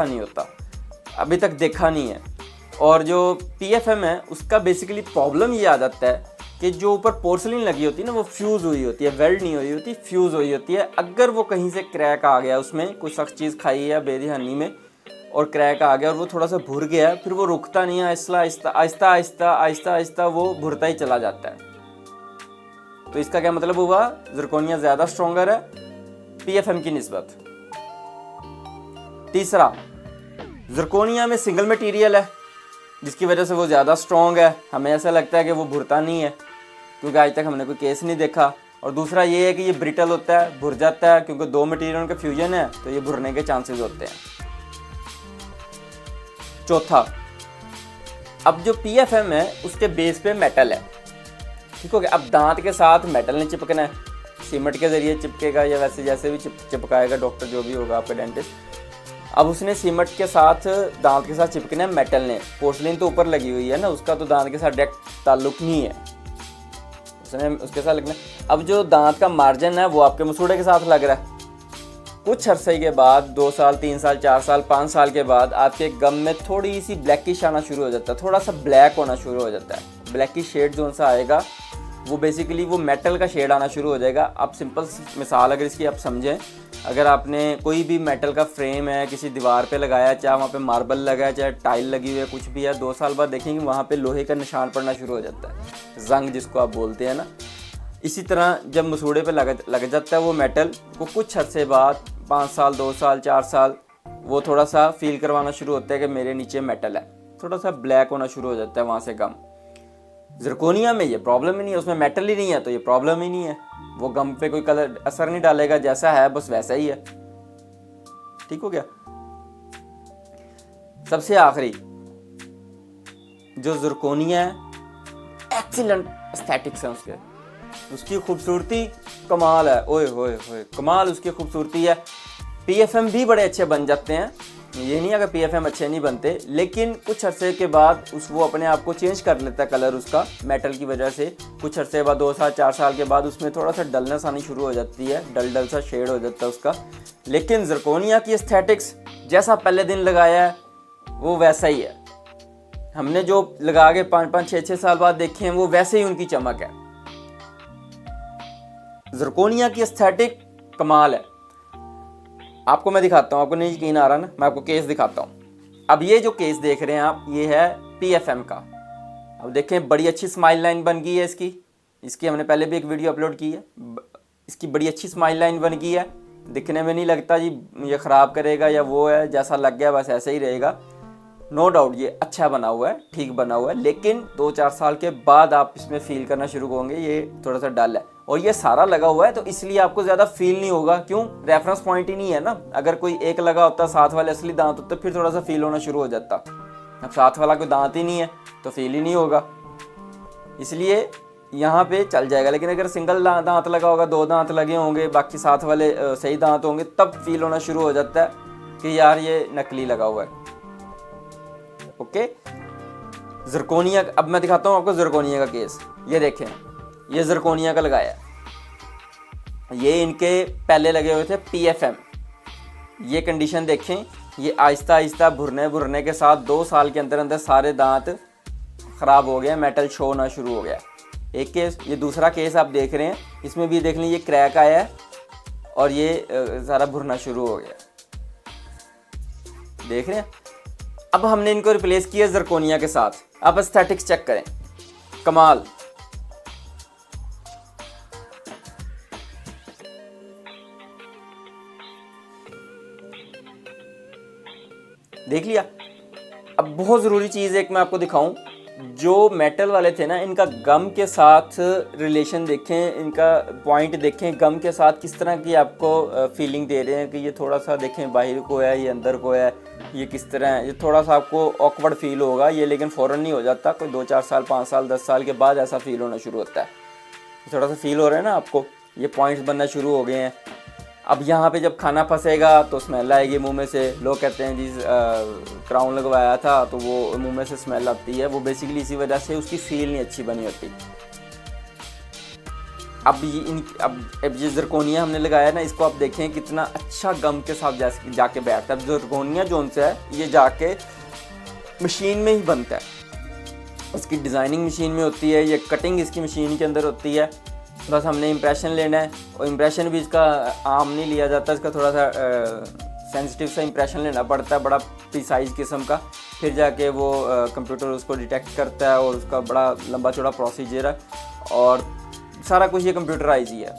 नहीं होता, अभी तक देखा नहीं है। और जो PFM है उसका बेसिकली प्रॉब्लम ये आ जाता है कि जो ऊपर पोर्सलिन लगी होती है ना वो फ्यूज़ हुई होती है, वेल्ड नहीं हुई होती, फ्यूज़ हुई होती है। अगर वो कहीं से क्रैक आ गया, उसमें कोई सख्त चीज़ खाई है बेध्यानी में और क्रैक आ गया और वो थोड़ा सा भुर गया, फिर वो रुकता नहीं है, आहिस्ता आहिस्ता आहिस्ता आहिस्ता आहिस्ता आहिस्ता वो भुरता ही चला जाता है। तो इसका क्या मतलब हुआ, ज़िरकोनिया ज़्यादा स्ट्रॉन्गर है PFM की निस्बत। तीसरा, ज़िरकोनिया में सिंगल मटेरियल है जिसकी वजह से वो ज़्यादा स्ट्रॉन्ग है। हमें ऐसा लगता है कि वो भुरता नहीं है क्योंकि आज तक हमने कोई केस नहीं देखा। और दूसरा ये है कि ये ब्रिटल होता है, भुर जाता है, क्योंकि दो मटेरियल का फ्यूजन है तो ये भुरने के चांसेस होते हैं। चौथा, अब जो PFM है उसके बेस पे मेटल है, ठीक हो गया। अब दांत के साथ मेटल नहीं चिपकना है, सीमेंट के ज़रिए चिपकेगा या वैसे जैसे भी चिपकाएगा डॉक्टर जो भी होगा आपका डेंटिस्ट। अब उसने सीमेंट के साथ दांत के साथ चिपकना है मेटल ने। पोर्सलिन तो ऊपर लगी हुई है ना, उसका तो दांत के साथ डायरेक्ट ताल्लुक नहीं है, उसने उसके साथ लगना। अब जो दांत का मार्जिन है वो आपके मसूड़े के साथ लग रहा है। कुछ अरसे के बाद 2 साल 3 साल 4 साल 5 साल के बाद आपके गम में थोड़ी सी ब्लैकिश आना शुरू हो जाता है, थोड़ा सा ब्लैक होना शुरू हो जाता है। ब्लैकिश शेड जो सा आएगा वो बेसिकली वो मेटल का शेड आना शुरू हो जाएगा। आप सिंपल मिसाल अगर इसकी आप समझें, अगर आपने कोई भी मेटल का फ्रेम है किसी दीवार पे लगाया, चाहे वहाँ पे मार्बल लगा है, चाहे टाइल लगी हुई है, कुछ भी है, 2 साल बाद देखेंगे वहाँ पे लोहे का निशान पड़ना शुरू हो जाता है, जंग जिसको आप बोलते हैं ना। इसी तरह जब मसूड़े पे लग जाता है वो मेटल, वो कुछ अरसे बाद 5 साल 2 साल 4 साल वो थोड़ा सा फील करवाना शुरू होता है कि मेरे नीचे मेटल है, थोड़ा सा ब्लैक होना शुरू हो जाता है वहाँ से गम। ज़िरकोनिया में ये प्रॉब्लम ही नहीं है, उसमें मेटल ही नहीं है तो ये प्रॉब्लम ही नहीं है, वो गम पे कोई कलर असर नहीं डालेगा, जैसा है बस वैसा ही है, ठीक हो गया। सबसे आखिरी जो ज़िरकोनिया है, एक्सीलेंट एस्थेटिक्स है उसकी खूबसूरती कमाल है, ओए होए होए कमाल उसकी खूबसूरती है। PFM भी बड़े अच्छे बन जाते हैं, ये नहीं अगर PFM अच्छे नहीं बनते, लेकिन कुछ अरसे के बाद वो अपने आप को चेंज कर लेता है कलर उसका मेटल की वजह से। कुछ अरसे बाद 2 साल 4 साल के बाद उसमें थोड़ा सा डलनेस आनी शुरू हो जाती है, डल सा शेड हो जाता है उसका। लेकिन ज़िरकोनिया की एस्थेटिक्स जैसा पहले दिन लगाया है वो वैसा ही है, हमने जो लगा के 5-5 6-6 साल बाद देखे हैं वो वैसे ही उनकी चमक है। ज़िरकोनिया की एस्थेटिक कमाल है। आपको मैं दिखाता हूँ, आपको नहीं यकीन आ रहा ना, मैं आपको केस दिखाता हूँ। अब ये जो केस देख रहे हैं आप, ये है PFM का। अब देखें बड़ी अच्छी स्माइल लाइन बन गई है इसकी हमने पहले भी एक वीडियो अपलोड की है। इसकी बड़ी अच्छी स्माइल लाइन बन गई है, दिखने में नहीं लगता जी ये ख़राब करेगा या वो है, जैसा लग गया बस ऐसे ही रहेगा। नो डाउट ये अच्छा बना हुआ है, ठीक बना हुआ है, लेकिन 2-4 साल के बाद आप इसमें फील करना शुरू होंगे ये थोड़ा सा डल है। और ये सारा लगा हुआ है तो इसलिए आपको ज़्यादा फील नहीं होगा, क्यों, रेफरेंस पॉइंट ही नहीं है ना। अगर कोई एक लगा होता, साथ वाले असली दांत होते, फिर थोड़ा सा फील होना शुरू हो जाता। अब साथ वाला कोई दांत ही नहीं है तो फील ही नहीं होगा, इसलिए यहाँ पे चल जाएगा। लेकिन अगर सिंगल दांत लगा होगा, 2 दांत लगे होंगे, बाकी साथ वाले सही दांत होंगे, तब फील होना शुरू हो जाता है कि यार ये नकली लगा हुआ है। ओके, ज़िरकोनिया, अब मैं दिखाता हूँ आपको ज़िरकोनिया का केस। ये देखें, ये ज़िरकोनिया का लगाया, ये इनके पहले लगे हुए थे PFM। ये कंडीशन देखें, ये आहिस्ता आहिस्ता भुरने के साथ 2 साल के अंदर अंदर सारे दांत ख़राब हो गए, मेटल शो होना शुरू हो गया। एक केस, ये दूसरा केस आप देख रहे हैं, इसमें भी देख लें ये क्रैक आया है और ये सारा भुरना शुरू हो गया, देख रहे हैं। अब हमने इनको रिप्लेस किया ज़िरकोनिया के साथ। अब एस्थेटिक्स चेक करें, कमाल। देख लिया। अब बहुत ज़रूरी चीज़ एक मैं आपको दिखाऊं, जो मेटल वाले थे ना, इनका गम के साथ रिलेशन देखें, इनका पॉइंट देखें, गम के साथ किस तरह की आपको फीलिंग दे रहे हैं कि ये थोड़ा सा देखें बाहर को है, ये अंदर को है, ये किस तरह है। ये थोड़ा सा आपको ऑकवर्ड फील होगा ये, लेकिन फ़ौरन नहीं हो जाता, कोई 2-4 साल 5 साल 10 साल के बाद ऐसा फील होना शुरू होता है। थोड़ा सा फील हो रहा है ना आपको, ये पॉइंट्स बनना शुरू हो गए हैं। अब यहाँ पे जब खाना फंसेगा तो स्मेल आएगी मुंह में से। लोग कहते हैं जी क्राउन लगवाया था तो वो मुंह में से स्मेल आती है, वो बेसिकली इसी वजह से उसकी फील नहीं अच्छी बनी होती। अब ये ज़िरकोनिया हमने लगाया ना, इसको आप देखें कितना अच्छा गम के साथ जाके बैठता है। ज़िरकोनिया जोन से है ये जाके मशीन में ही बनता है, इसकी डिज़ाइनिंग मशीन में होती है, ये कटिंग इसकी मशीन के अंदर होती है। बस हमने इम्प्रेशन लेना है, और इम्प्रेशन भी इसका आम नहीं लिया जाता, इसका थोड़ा सा सेंसिटिव सा इम्प्रेशन लेना पड़ता है, बड़ा प्रिसाइज किस्म का, फिर जाके वो कंप्यूटर उसको डिटेक्ट करता है, और उसका बड़ा लंबा चौड़ा प्रोसीजर है, और सारा कुछ ये कंप्यूटराइज ही है।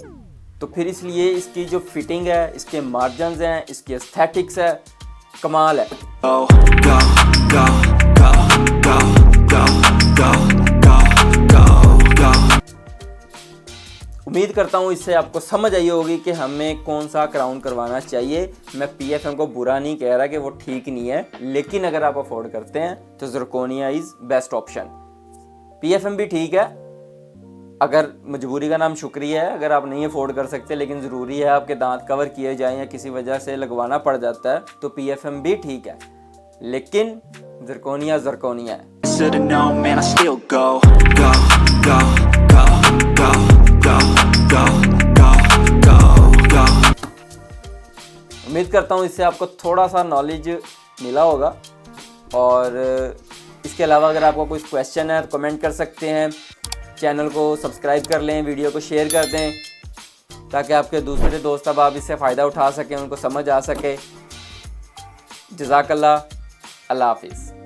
तो फिर इसलिए इसकी जो फिटिंग है, इसके मार्जिनस हैं, इसकी एस्थेटिक्स है, कमाल है। उम्मीद करता हूँ इससे आपको समझ आई होगी कि हमें कौन सा क्राउन करवाना चाहिए। मैं PFM को बुरा नहीं कह रहा कि वो ठीक नहीं है, लेकिन अगर आप अफोर्ड करते हैं तो zirconia is best option. PFM भी ठीक है, अगर मजबूरी का नाम शुक्रिया है, अगर आप नहीं अफोर्ड कर सकते लेकिन ज़रूरी है आपके दांत कवर किए जाएं या किसी वजह से लगवाना पड़ जाता है, तो PFM भी ठीक है, लेकिन ज़िरकोनिया है। उम्मीद करता हूँ इससे आपको थोड़ा सा नॉलेज मिला होगा, और इसके अलावा अगर आपको कोई क्वेश्चन है तो कमेंट कर सकते हैं। चैनल को सब्सक्राइब कर लें, वीडियो को शेयर कर दें, ताकि आपके दूसरे दोस्त अब आप इससे फ़ायदा उठा सकें, उनको समझ आ सके। जज़ाकल्लाह, अल्लाह हाफिज़।